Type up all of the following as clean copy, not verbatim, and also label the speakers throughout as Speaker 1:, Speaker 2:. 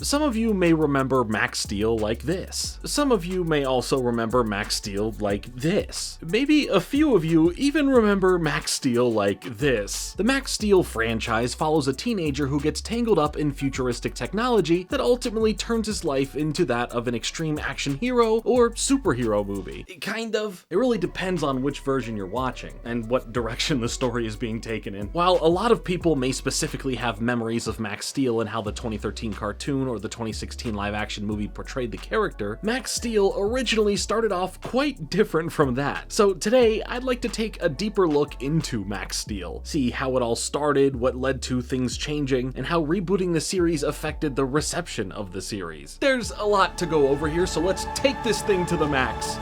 Speaker 1: Some of you may remember Max Steel like this. Some of you may also remember Max Steel like this. Maybe a few of you even remember Max Steel like this. The Max Steel franchise follows a teenager who gets tangled up in futuristic technology that ultimately turns his life into that of an extreme action hero or superhero movie. Kind of. It really depends on which version you're watching and what direction the story is being taken in. While a lot of people may specifically have memories of Max Steel and how the 2013 cartoon or the 2016 live-action movie portrayed the character, Max Steel originally started off quite different from that. So today, I'd like to take a deeper look into Max Steel, see how it all started, what led to things changing, and how rebooting the series affected the reception of the series. There's a lot to go over here, so let's take this thing to the max.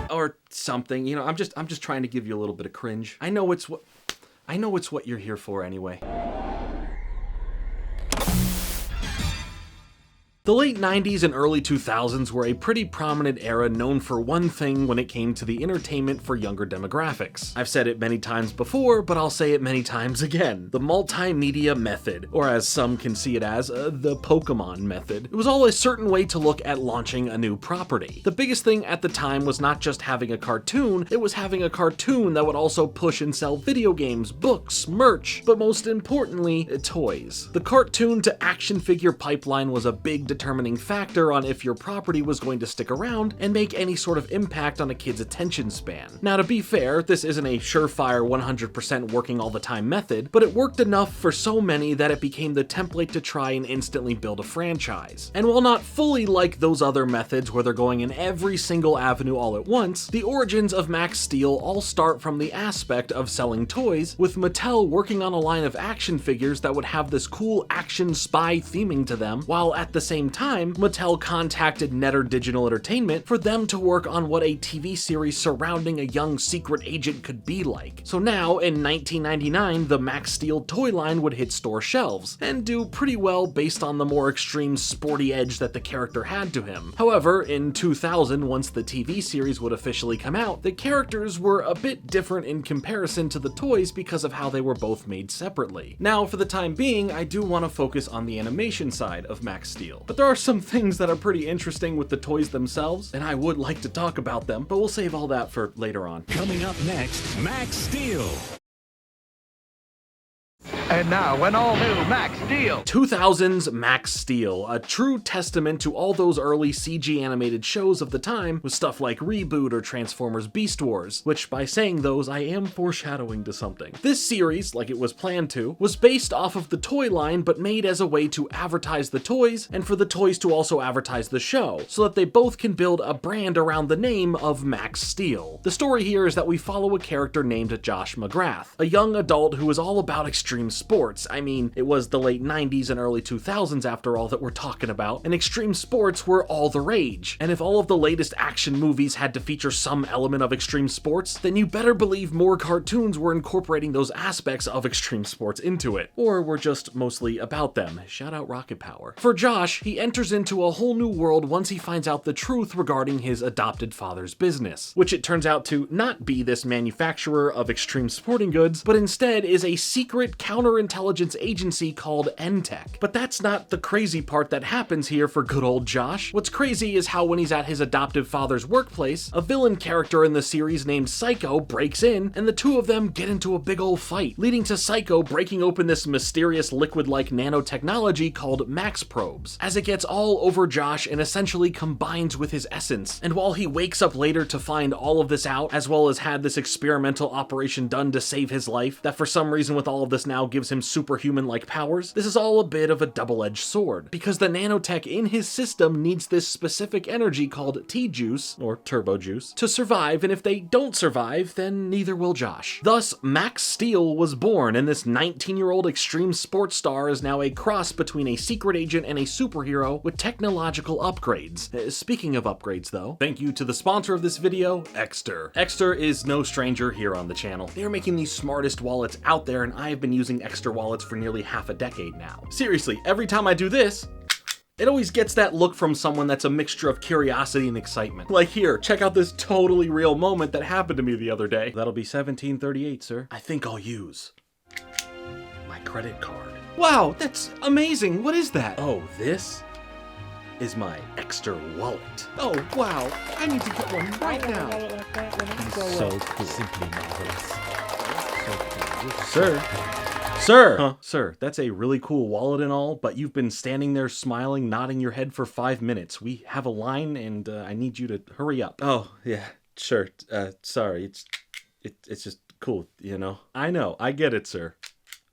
Speaker 1: Or something, you know, I'm just trying to give you a little bit of cringe. I know it's what you're here for anyway. The late 90s and early 2000s were a pretty prominent era known for one thing when it came to the entertainment for younger demographics. I've said it many times before, but I'll say it many times again. The multimedia method, or as some can see it as, the Pokemon method. It was all a certain way to look at launching a new property. The biggest thing at the time was not just having a cartoon, it was having a cartoon that would also push and sell video games, books, merch, but most importantly, toys. The cartoon to action figure pipeline was a big determining factor on if your property was going to stick around and make any sort of impact on a kid's attention span. Now, to be fair, this isn't a surefire 100% working all the time method, but it worked enough for so many that it became the template to try and instantly build a franchise. And while not fully like those other methods where they're going in every single avenue all at once, the origins of Max Steel all start from the aspect of selling toys, with Mattel working on a line of action figures that would have this cool action spy theming to them, while at the same time, Mattel contacted Netter Digital Entertainment for them to work on what a TV series surrounding a young secret agent could be like. So now, in 1999, the Max Steel toy line would hit store shelves, and do pretty well based on the more extreme sporty edge that the character had to him. However, in 2000, once the TV series would officially come out, the characters were a bit different in comparison to the toys because of how they were both made separately. Now, for the time being, I do want to focus on the animation side of Max Steel. But there are some things that are pretty interesting with the toys themselves, and I would like to talk about them, but we'll save all that for later on.
Speaker 2: Coming up next, Max Steel.
Speaker 3: And now, an all-new Max Steel.
Speaker 1: 2000's Max Steel, a true testament to all those early CG animated shows of the time with stuff like Reboot or Transformers Beast Wars, which by saying those, I am foreshadowing to something. This series, like it was planned to, was based off of the toy line but made as a way to advertise the toys and for the toys to also advertise the show, so that they both can build a brand around the name of Max Steel. The story here is that we follow a character named Josh McGrath, a young adult who is all about extreme sports. I mean, it was the late 90s and early 2000s after all that we're talking about, and extreme sports were all the rage. And if all of the latest action movies had to feature some element of extreme sports, then you better believe more cartoons were incorporating those aspects of extreme sports into it. Or were just mostly about them. Shout out Rocket Power. For Josh, he enters into a whole new world once he finds out the truth regarding his adopted father's business, which it turns out to not be this manufacturer of extreme sporting goods, but instead is a secret counterintelligence agency called N-Tech. But that's not the crazy part that happens here for good old Josh. What's crazy is how when he's at his adoptive father's workplace, a villain character in the series named Psycho breaks in, and the two of them get into a big old fight, leading to Psycho breaking open this mysterious liquid-like nanotechnology called Max Probes, as it gets all over Josh and essentially combines with his essence. And while he wakes up later to find all of this out, as well as had this experimental operation done to save his life, that for some reason with all of this now gives him superhuman-like powers, this is all a bit of a double-edged sword, because the nanotech in his system needs this specific energy called T-Juice, or Turbo Juice, to survive, and if they don't survive, then neither will Josh. Thus, Max Steel was born, and this 19-year-old extreme sports star is now a cross between a secret agent and a superhero with technological upgrades. Speaking of upgrades though, thank you to the sponsor of this video, Ekster. Ekster is no stranger here on the channel. They are making the smartest wallets out there, and I have been using Ekster wallets for nearly half a decade now. Seriously, every time I do this, it always gets that look from someone that's a mixture of curiosity and excitement. Like here, check out this totally real moment that happened to me the other day. That'll be 1738, sir. I think I'll use my credit card. Wow, that's amazing. What is that? Oh, this is my Ekster wallet. Oh, wow. I need to get one right now.
Speaker 4: So cool. Simply marvelous. So cool.
Speaker 1: Sir. Sir! Huh, sir, that's a really cool wallet and all, but you've been standing there smiling, nodding your head for 5 minutes. We have a line, and I need you to hurry up. Oh, yeah, sure. Sorry, it's just cool, you know? I know, I get it, sir.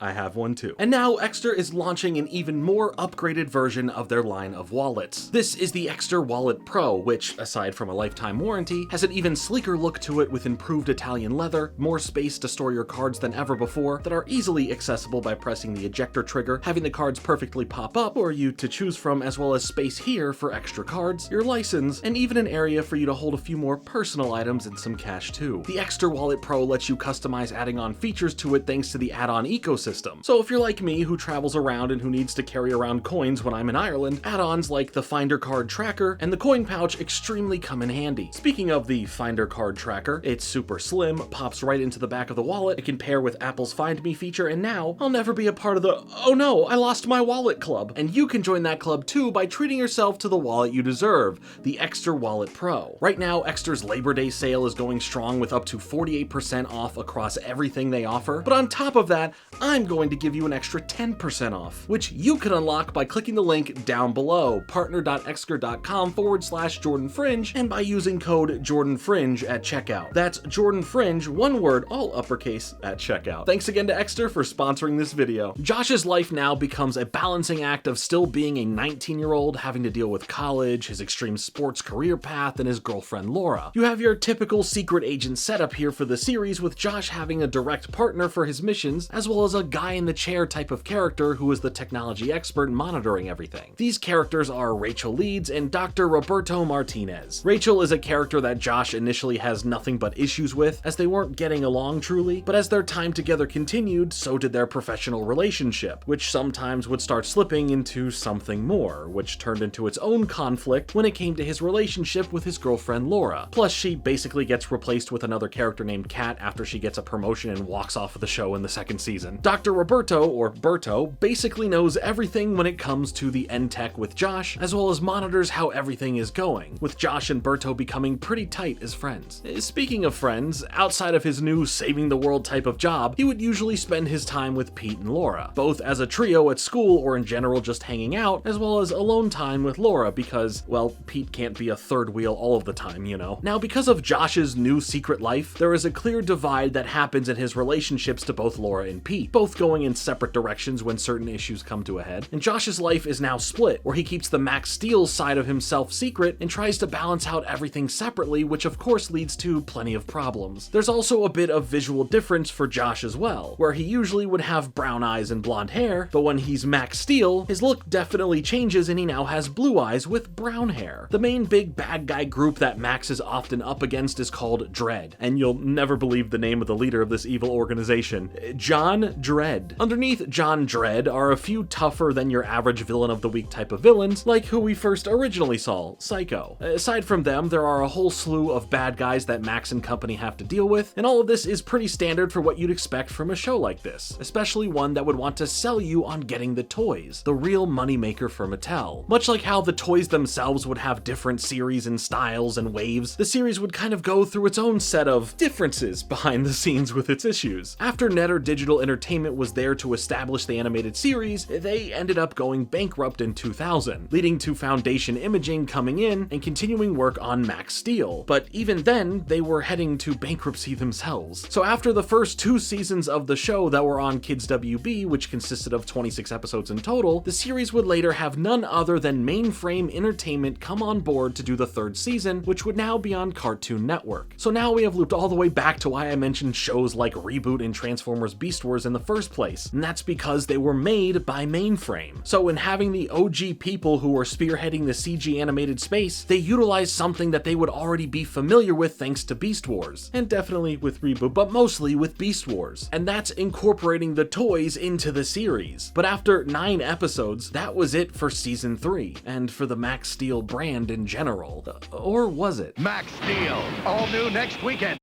Speaker 1: I have one too. And now Ekster is launching an even more upgraded version of their line of wallets. This is the Ekster Wallet Pro, which, aside from a lifetime warranty, has an even sleeker look to it with improved Italian leather, more space to store your cards than ever before, that are easily accessible by pressing the ejector trigger, having the cards perfectly pop up for you to choose from, as well as space here for extra cards, your license, and even an area for you to hold a few more personal items and some cash too. The Ekster Wallet Pro lets you customize adding on features to it thanks to the add-on ecosystem. So if you're like me, who travels around and who needs to carry around coins when I'm in Ireland, add-ons like the Finder Card Tracker and the Coin Pouch extremely come in handy. Speaking of the Finder Card Tracker, it's super slim, pops right into the back of the wallet, it can pair with Apple's Find Me feature, and now I'll never be a part of the "oh no, I lost my wallet" club. And you can join that club too by treating yourself to the wallet you deserve, the Ekster Wallet Pro. Right now, Ekster's Labor Day sale is going strong with up to 48% off across everything they offer, but on top of that, I'm going to give you an extra 10% off, which you can unlock by clicking the link down below, partner.ekster.com/JordanFringe, and by using code JordanFringe at checkout. That's JordanFringe, one word, all uppercase, at checkout. Thanks again to Ekster for sponsoring this video. Josh's life now becomes a balancing act of still being a 19-year-old, having to deal with college, his extreme sports career path, and his girlfriend Laura. You have your typical secret agent setup here for the series, with Josh having a direct partner for his missions, as well as a guy in the chair type of character who is the technology expert monitoring everything. These characters are Rachel Leeds and Dr. Roberto Martinez. Rachel is a character that Josh initially has nothing but issues with, as they weren't getting along truly, but as their time together continued, so did their professional relationship, which sometimes would start slipping into something more, which turned into its own conflict when it came to his relationship with his girlfriend Laura. Plus, she basically gets replaced with another character named Kat after she gets a promotion and walks off of the show in the second season. Dr. Roberto, or Berto, basically knows everything when it comes to the end tech with Josh, as well as monitors how everything is going, with Josh and Berto becoming pretty tight as friends. Speaking of friends, outside of his new saving the world type of job, he would usually spend his time with Pete and Laura, both as a trio at school or in general just hanging out, as well as alone time with Laura because, well, Pete can't be a third wheel all of the time, you know. Now, because of Josh's new secret life, there is a clear divide that happens in his relationships to both Laura and Pete, both going in separate directions when certain issues come to a head. And Josh's life is now split, where he keeps the Max Steel side of himself secret and tries to balance out everything separately, which of course leads to plenty of problems. There's also a bit of visual difference for Josh as well, where he usually would have brown eyes and blonde hair, but when he's Max Steel, his look definitely changes and he now has blue eyes with brown hair. The main big bad guy group that Max is often up against is called Dredd, and you'll never believe the name of the leader of this evil organization, John Dredd. Underneath John Dredd are a few tougher than your average villain of the week type of villains, like who we first originally saw, Psycho. Aside from them, there are a whole slew of bad guys that Max and company have to deal with, and all of this is pretty standard for what you'd expect from a show like this, especially one that would want to sell you on getting the toys, the real moneymaker for Mattel. Much like how the toys themselves would have different series and styles and waves, the series would kind of go through its own set of differences behind the scenes with its issues. After Netter Digital Entertainment was there to establish the animated series, they ended up going bankrupt in 2000, leading to Foundation Imaging coming in and continuing work on Max Steel. But even then, they were heading to bankruptcy themselves. So after the first 2 seasons of the show that were on Kids WB, which consisted of 26 episodes in total, the series would later have none other than Mainframe Entertainment come on board to do the 3rd season, which would now be on Cartoon Network. So now we have looped all the way back to why I mentioned shows like Reboot and Transformers Beast Wars in the first place, and that's because they were made by Mainframe. So in having the OG people who were spearheading the CG animated space, they utilized something that they would already be familiar with thanks to Beast Wars, and definitely with Reboot, but mostly with Beast Wars, and that's incorporating the toys into the series. But after 9 episodes, that was it for season 3, and for the Max Steel brand in general. Or was it?
Speaker 3: Max Steel, all new next weekend.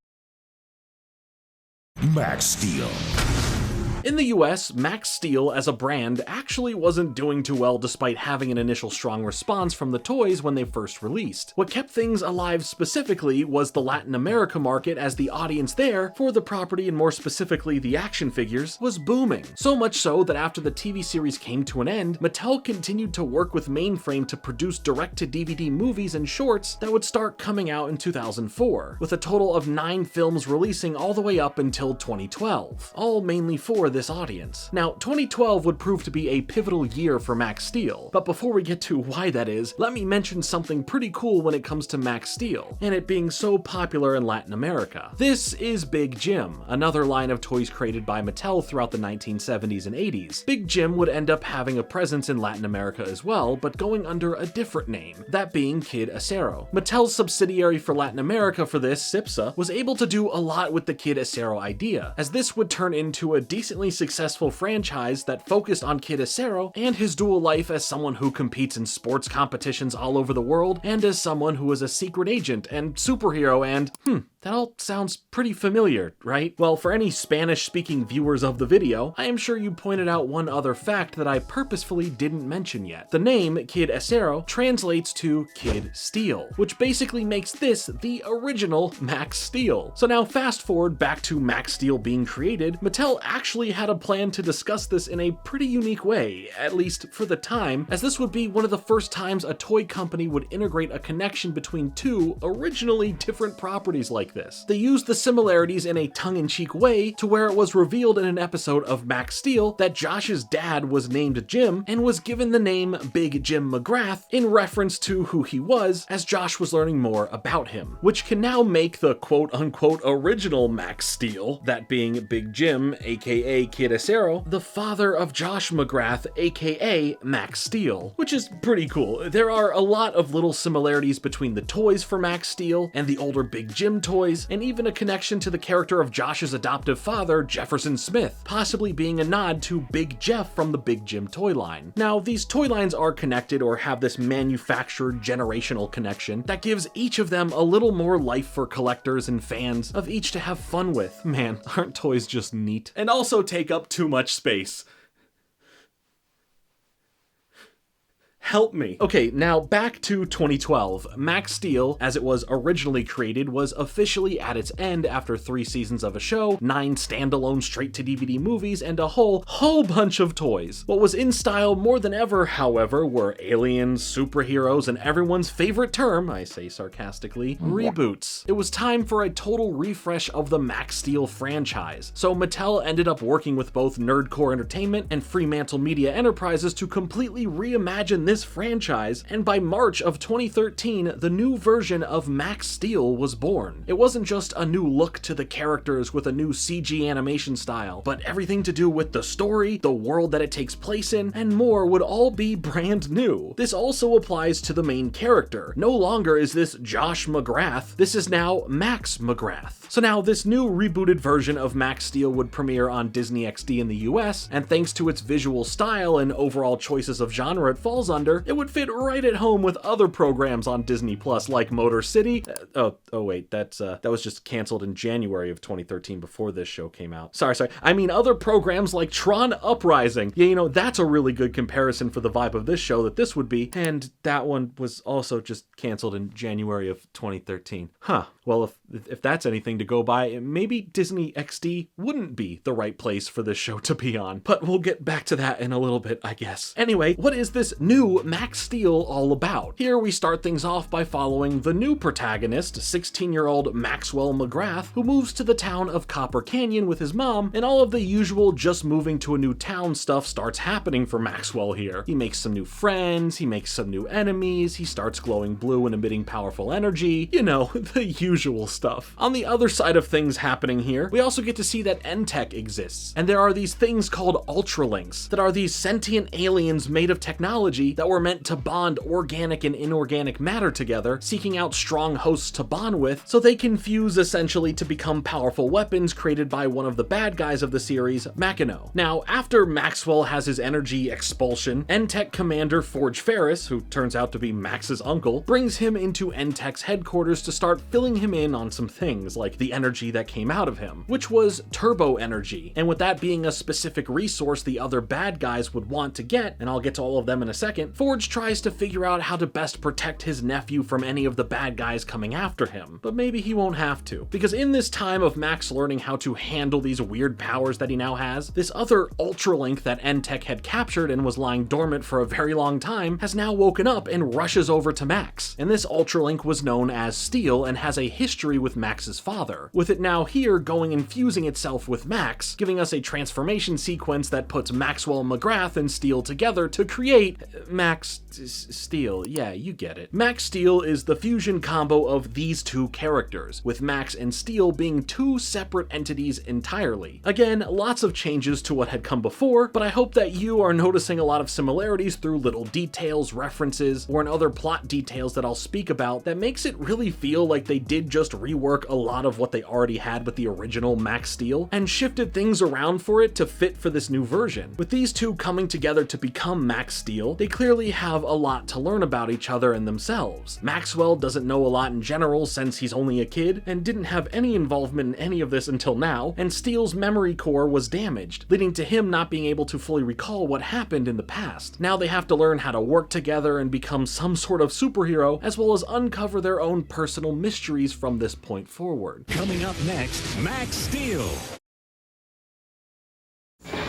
Speaker 2: Max Steel.
Speaker 1: In the US, Max Steel as a brand actually wasn't doing too well despite having an initial strong response from the toys when they first released. What kept things alive specifically was the Latin America market, as the audience there for the property, and more specifically the action figures, was booming. So much so that after the TV series came to an end, Mattel continued to work with Mainframe to produce direct-to-DVD movies and shorts that would start coming out in 2004, with a total of 9 films releasing all the way up until 2012, all mainly for this audience. Now, 2012 would prove to be a pivotal year for Max Steel, but before we get to why that is, let me mention something pretty cool when it comes to Max Steel, and it being so popular in Latin America. This is Big Jim, another line of toys created by Mattel throughout the 1970s and 80s. Big Jim would end up having a presence in Latin America as well, but going under a different name, that being Kid Acero. Mattel's subsidiary for Latin America for this, Cipsa, was able to do a lot with the Kid Acero idea, as this would turn into a decently successful franchise that focused on Kid Acero and his dual life as someone who competes in sports competitions all over the world, and as someone who is a secret agent and superhero and, that all sounds pretty familiar, right? Well, for any Spanish-speaking viewers of the video, I am sure you pointed out one other fact that I purposefully didn't mention yet. The name, Kid Acero, translates to Kid Steel, which basically makes this the original Max Steel. So now fast forward back to Max Steel being created, Mattel actually had a plan to discuss this in a pretty unique way, at least for the time, as this would be one of the first times a toy company would integrate a connection between two originally different properties like this. They used the similarities in a tongue-in-cheek way to where it was revealed in an episode of Max Steel that Josh's dad was named Jim and was given the name Big Jim McGrath in reference to who he was as Josh was learning more about him, which can now make the quote-unquote original Max Steel, that being Big Jim aka Kid Acero, the father of Josh McGrath aka Max Steel, which is pretty cool. There are a lot of little similarities between the toys for Max Steel and the older Big Jim toys, and even a connection to the character of Josh's adoptive father, Jefferson Smith, possibly being a nod to Big Jeff from the Big Jim toy line. Now, these toy lines are connected or have this manufactured generational connection that gives each of them a little more life for collectors and fans of each to have fun with. Man, aren't toys just neat? And also take up too much space. Help me. Okay, now back to 2012. Max Steel, as it was originally created, was officially at its end after 3 seasons of a show, 9 standalone straight-to-DVD movies, and a whole bunch of toys. What was in style more than ever, however, were aliens, superheroes, and everyone's favorite term, I say sarcastically, reboots. It was time for a total refresh of the Max Steel franchise, so Mattel ended up working with both Nerdcore Entertainment and Fremantle Media Enterprises to completely reimagine this franchise, and by March of 2013, the new version of Max Steel was born. It wasn't just a new look to the characters with a new CG animation style, but everything to do with the story, the world that it takes place in, and more would all be brand new. This also applies to the main character. No longer is this Josh McGrath, this is now Max McGrath. So now this new rebooted version of Max Steel would premiere on Disney XD in the US, and thanks to its visual style and overall choices of genre it falls under, it would fit right at home with other programs on Disney Plus like Motor City. Wait, that was just canceled in January of 2013 before this show came out. Sorry. I mean other programs like Tron Uprising. Yeah, you know, that's a really good comparison for the vibe of this show that this would be, and that one was also just canceled in January of 2013. Huh. Well, if that's anything to go by, maybe Disney XD wouldn't be the right place for this show to be on. But we'll get back to that in a little bit, I guess. Anyway, what is this new Max Steel all about? Here we start things off by following the new protagonist, 16-year-old Maxwell McGrath, who moves to the town of Copper Canyon with his mom, and all of the usual just moving to a new town stuff starts happening for Maxwell here. He makes some new friends, he makes some new enemies, he starts glowing blue and emitting powerful energy, you know, the usual stuff. On the other side of things happening here, we also get to see that N-Tech exists, and there are these things called Ultralinks that are these sentient aliens made of technology that that were meant to bond organic and inorganic matter together, seeking out strong hosts to bond with so they can fuse essentially to become powerful weapons created by one of the bad guys of the series, Machino. Now, after Maxwell has his energy expulsion, N-Tech Commander Forge Ferris, who turns out to be Max's uncle, brings him into N-Tech's headquarters to start filling him in on some things, like the energy that came out of him, which was turbo energy, and with that being a specific resource the other bad guys would want to get, and I'll get to all of them in a second, Forge tries to figure out how to best protect his nephew from any of the bad guys coming after him, but maybe he won't have to, because in this time of Max learning how to handle these weird powers that he now has, this other Ultralink that N-Tech had captured and was lying dormant for a very long time has now woken up and rushes over to Max, and this Ultralink was known as Steel and has a history with Max's father, with it now here going and fusing itself with Max, giving us a transformation sequence that puts Maxwell McGrath and Steel together to create Max Steel. Yeah, you get it. Max Steel is the fusion combo of these two characters, with Max and Steel being two separate entities entirely. Again, lots of changes to what had come before, but I hope that you are noticing a lot of similarities through little details, references, or in other plot details that I'll speak about that makes it really feel like they did just rework a lot of what they already had with the original Max Steel and shifted things around for it to fit for this new version. With these two coming together to become Max Steel, they clearly have a lot to learn about each other and themselves. Maxwell doesn't know a lot in general since he's only a kid and didn't have any involvement in any of this until now, and Steel's memory core was damaged, leading to him not being able to fully recall what happened in the past. Now they have to learn how to work together and become some sort of superhero, as well as uncover their own personal mysteries from this point forward.
Speaker 2: Coming up next, Max Steel.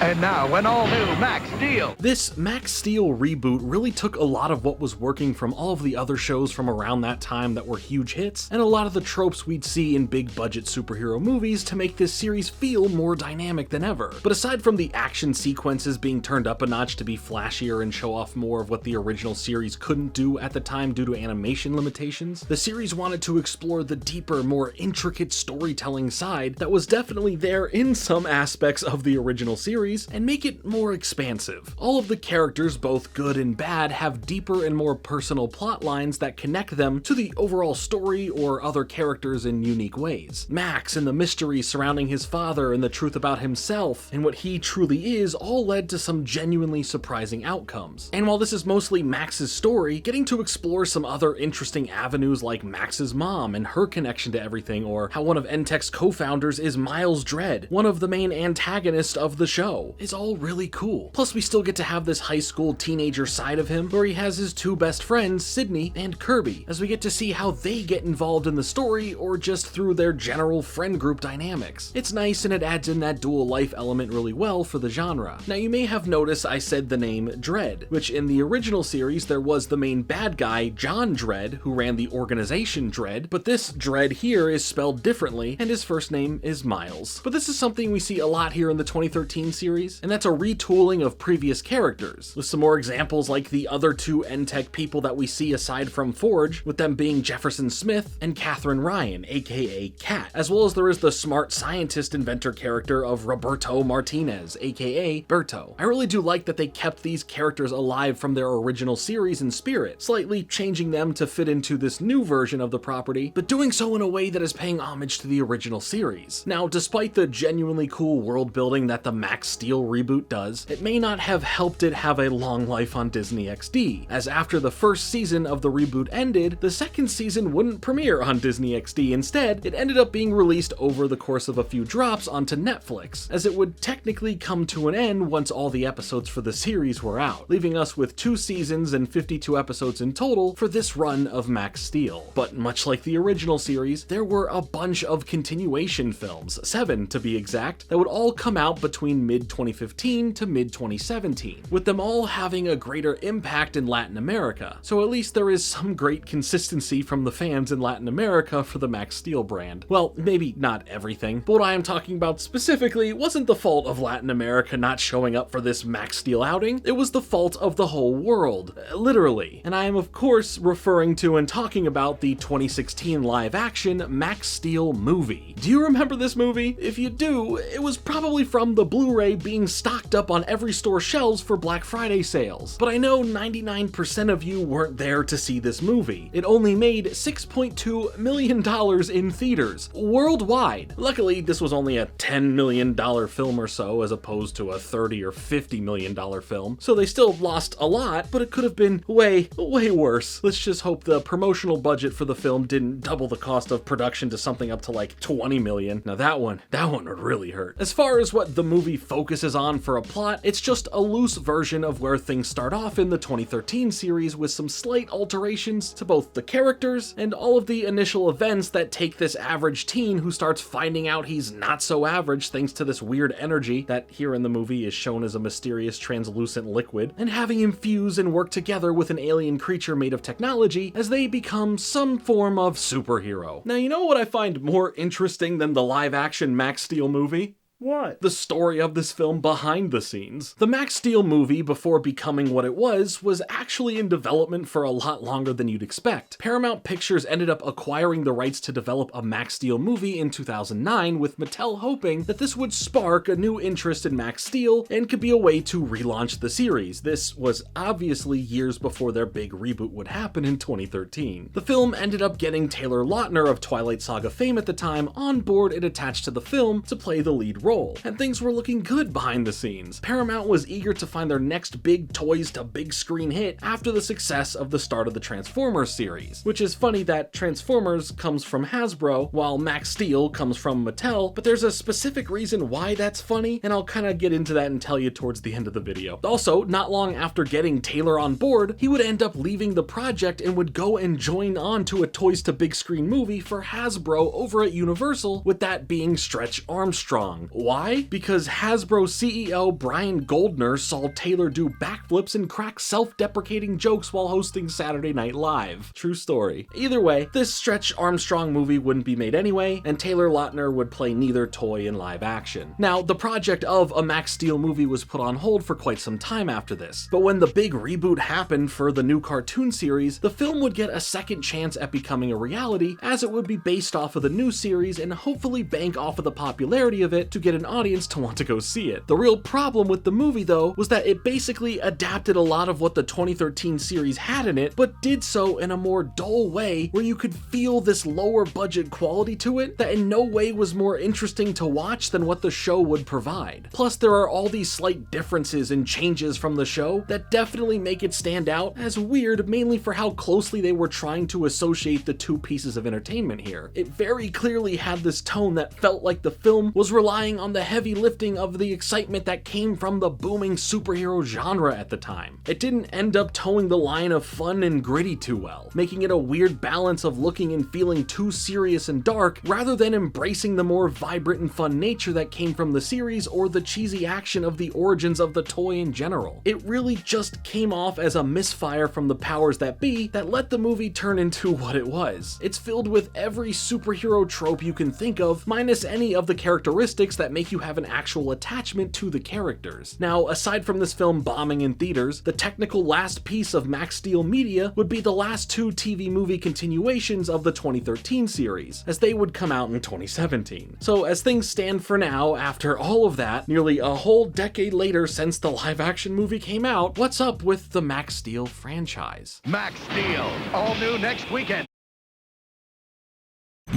Speaker 3: And now, an all-new Max Steel.
Speaker 1: This Max Steel reboot really took a lot of what was working from all of the other shows from around that time that were huge hits, and a lot of the tropes we'd see in big-budget superhero movies to make this series feel more dynamic than ever. But aside from the action sequences being turned up a notch to be flashier and show off more of what the original series couldn't do at the time due to animation limitations, the series wanted to explore the deeper, more intricate storytelling side that was definitely there in some aspects of the original series, and make it more expansive. All of the characters, both good and bad, have deeper and more personal plot lines that connect them to the overall story or other characters in unique ways. Max and the mysteries surrounding his father and the truth about himself and what he truly is all led to some genuinely surprising outcomes. And while this is mostly Max's story, getting to explore some other interesting avenues like Max's mom and her connection to everything, or how one of N-Tech's co-founders is Miles Dredd, one of the main antagonists of the show, is all really cool. Plus we still get to have this high school teenager side of him where he has his two best friends, Sydney and Kirby, as we get to see how they get involved in the story or just through their general friend group dynamics. It's nice and it adds in that dual life element really well for the genre. Now you may have noticed I said the name Dredd, which in the original series there was the main bad guy, John Dredd, who ran the organization Dredd, but this Dredd here is spelled differently and his first name is Miles. But this is something we see a lot here in the 2013 series, and that's a retooling of previous characters, with some more examples like the other two N-Tech people that we see aside from Forge, with them being Jefferson Smith and Catherine Ryan, aka Kat, as well as there is the smart scientist inventor character of Roberto Martinez, aka Berto. I really do like that they kept these characters alive from their original series in spirit, slightly changing them to fit into this new version of the property, but doing so in a way that is paying homage to the original series. Now, despite the genuinely cool world building that the Max Steel reboot does, it may not have helped it have a long life on Disney XD, as after the first season of the reboot ended, the second season wouldn't premiere on Disney XD. Instead, it ended up being released over the course of a few drops onto Netflix, as it would technically come to an end once all the episodes for the series were out, leaving us with 2 seasons and 52 episodes in total for this run of Max Steel. But much like the original series, there were a bunch of continuation films, 7 to be exact, that would all come out between mid-2015 to mid-2017, with them all having a greater impact in Latin America, so at least there is some great consistency from the fans in Latin America for the Max Steel brand. Well, maybe not everything, but what I am talking about specifically wasn't the fault of Latin America not showing up for this Max Steel outing, it was the fault of the whole world, literally. And I am of course referring to and talking about the 2016 live-action Max Steel movie. Do you remember this movie? If you do, it was probably from the Blu-ray being stocked up on every store shelves for Black Friday sales. But I know 99% of you weren't there to see this movie. It only made $6.2 million in theaters, worldwide. Luckily, this was only a $10 million film or so, as opposed to a $30 or $50 million film, so they still lost a lot, but it could have been way worse. Let's just hope the promotional budget for the film didn't double the cost of production to something up to like 20 million. Now that one would really hurt. As far as what the movie focuses on for a plot, it's just a loose version of where things start off in the 2013 series, with some slight alterations to both the characters and all of the initial events that take this average teen who starts finding out he's not so average thanks to this weird energy that here in the movie is shown as a mysterious translucent liquid, and having him fuse and work together with an alien creature made of technology as they become some form of superhero. Now, you know what I find more interesting than the live-action Max Steel movie?
Speaker 4: What?
Speaker 1: The story of this film behind the scenes. The Max Steel movie, before becoming what it was actually in development for a lot longer than you'd expect. Paramount Pictures ended up acquiring the rights to develop a Max Steel movie in 2009, with Mattel hoping that this would spark a new interest in Max Steel and could be a way to relaunch the series. This was obviously years before their big reboot would happen in 2013. The film ended up getting Taylor Lautner of Twilight Saga fame at the time on board and attached to the film to play the lead role, and things were looking good behind the scenes. Paramount was eager to find their next big toys to big screen hit after the success of the start of the Transformers series, which is funny that Transformers comes from Hasbro while Max Steel comes from Mattel, but there's a specific reason why that's funny, and I'll kind of get into that and tell you towards the end of the video. Also, not long after getting Taylor on board, he would end up leaving the project and would go and join on to a toys to big screen movie for Hasbro over at Universal, with that being Stretch Armstrong. Why? Because Hasbro CEO Brian Goldner saw Taylor do backflips and crack self-deprecating jokes while hosting Saturday Night Live. True story. Either way, this Stretch Armstrong movie wouldn't be made anyway, and Taylor Lautner would play neither toy in live action. Now, the project of a Max Steel movie was put on hold for quite some time after this, but when the big reboot happened for the new cartoon series, the film would get a second chance at becoming a reality, as it would be based off of the new series and hopefully bank off of the popularity of it to get an audience to want to go see it. The real problem with the movie, though, was that it basically adapted a lot of what the 2013 series had in it, but did so in a more dull way where you could feel this lower budget quality to it that in no way was more interesting to watch than what the show would provide. Plus, there are all these slight differences and changes from the show that definitely make it stand out as weird, mainly for how closely they were trying to associate the two pieces of entertainment here. It very clearly had this tone that felt like the film was relying on the heavy lifting of the excitement that came from the booming superhero genre at the time. It didn't end up towing the line of fun and gritty too well, making it a weird balance of looking and feeling too serious and dark, rather than embracing the more vibrant and fun nature that came from the series or the cheesy action of the origins of the toy in general. It really just came off as a misfire from the powers that be that let the movie turn into what it was. It's filled with every superhero trope you can think of, minus any of the characteristics that make you have an actual attachment to the characters. Now, aside from this film bombing in theaters, the technical last piece of Max Steel media would be the last two TV movie continuations of the 2013 series, as they would come out in 2017. So as things stand for now, after all of that, nearly a whole decade later since the live-action movie came out, what's up with the Max Steel franchise?
Speaker 3: Max Steel, all new next weekend.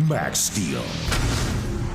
Speaker 5: Max Steel.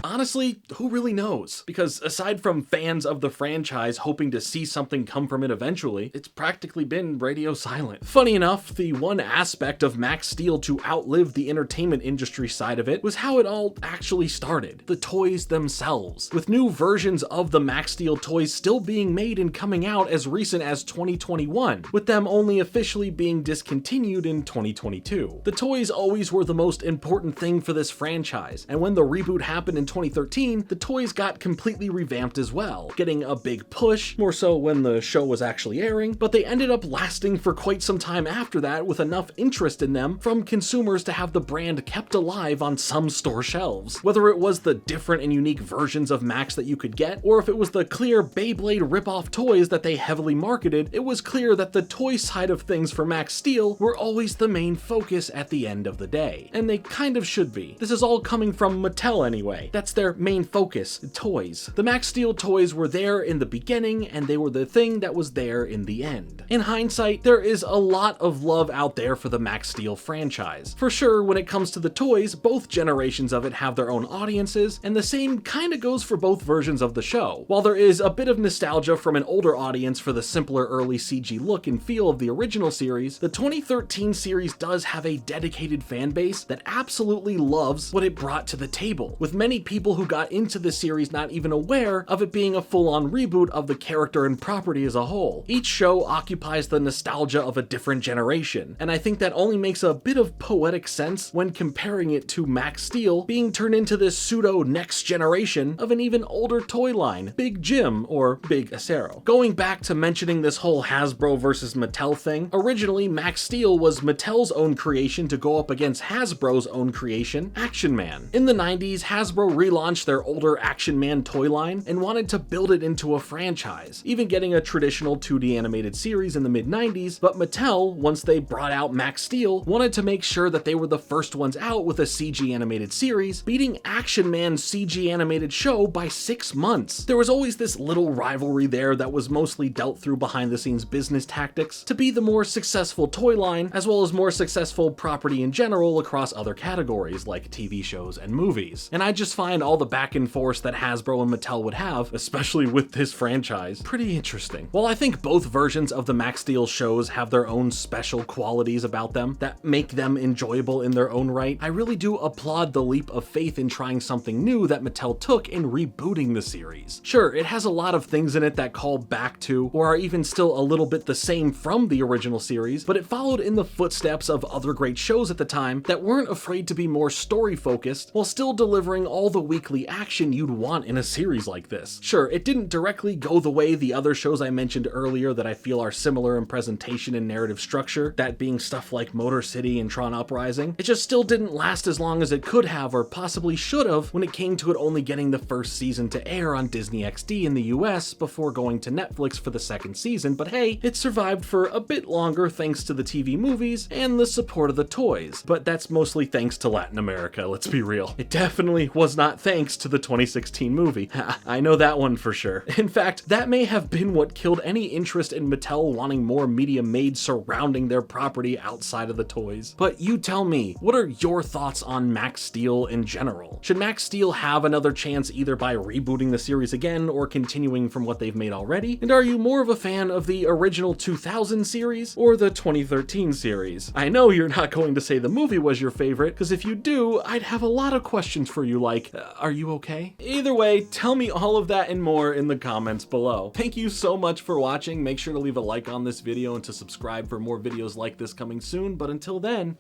Speaker 1: Honestly, who really knows? Because aside from fans of the franchise hoping to see something come from it eventually, it's practically been radio silent. Funny enough, the one aspect of Max Steel to outlive the entertainment industry side of it was how it all actually started. The toys themselves. With new versions of the Max Steel toys still being made and coming out as recent as 2021, with them only officially being discontinued in 2022. The toys always were the most important thing for this franchise, and when the reboot happened in 2013, the toys got completely revamped as well, getting a big push, more so when the show was actually airing, but they ended up lasting for quite some time after that with enough interest in them from consumers to have the brand kept alive on some store shelves. Whether it was the different and unique versions of Max that you could get, or if it was the clear Beyblade rip-off toys that they heavily marketed, it was clear that the toy side of things for Max Steel were always the main focus at the end of the day. And they kind of should be. This is all coming from Mattel anyway. That's their main focus, toys. The Max Steel toys were there in the beginning, and they were the thing that was there in the end. In hindsight, there is a lot of love out there for the Max Steel franchise. For sure, when it comes to the toys, both generations of it have their own audiences, and the same kinda goes for both versions of the show. While there is a bit of nostalgia from an older audience for the simpler early CG look and feel of the original series, the 2013 series does have a dedicated fan base that absolutely loves what it brought to the table, with many people who got into the series not even aware of it being a full-on reboot of the character and property as a whole. Each show occupies the nostalgia of a different generation, and I think that only makes a bit of poetic sense when comparing it to Max Steel being turned into this pseudo next generation of an even older toy line, Big Jim or Big Acero. Going back to mentioning this whole Hasbro versus Mattel thing, originally Max Steel was Mattel's own creation to go up against Hasbro's own creation, Action Man. In the 90s, Hasbro relaunched their older Action Man toy line and wanted to build it into a franchise, even getting a traditional 2D animated series in the mid-90s, but Mattel, once they brought out Max Steel, wanted to make sure that they were the first ones out with a CG animated series, beating Action Man's CG animated show by 6 months. There was always this little rivalry there that was mostly dealt through behind the scenes business tactics to be the more successful toy line, as well as more successful property in general across other categories like TV shows and movies. And I just find all the back and forth that Hasbro and Mattel would have, especially with this franchise, pretty interesting. While I think both versions of the Max Steel shows have their own special qualities about them that make them enjoyable in their own right, I really do applaud the leap of faith in trying something new that Mattel took in rebooting the series. Sure, it has a lot of things in it that call back to, or are even still a little bit the same from the original series, but it followed in the footsteps of other great shows at the time that weren't afraid to be more story focused while still delivering all the weekly action you'd want in a series like this. Sure, it didn't directly go the way the other shows I mentioned earlier that I feel are similar in presentation and narrative structure, that being stuff like Motor City and Tron Uprising. It just still didn't last as long as it could have or possibly should have when it came to it only getting the first season to air on Disney XD in the US before going to Netflix for the second season, but hey, it survived for a bit longer thanks to the TV movies and the support of the toys. But that's mostly thanks to Latin America, let's be real. It definitely was not thanks to the 2016 movie. I know that one for sure. In fact, that may have been what killed any interest in Mattel wanting more media made surrounding their property outside of the toys. But you tell me, what are your thoughts on Max Steel in general? Should Max Steel have another chance either by rebooting the series again or continuing from what they've made already? And are you more of a fan of the original 2000 series or the 2013 series? I know you're not going to say the movie was your favorite, because if you do, I'd have a lot of questions for you like, are you okay? Either way, tell me all of that and more in the comments below. Thank you so much for watching. Make sure to leave a like on this video and to subscribe for more videos like this coming soon, but until then,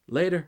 Speaker 1: later.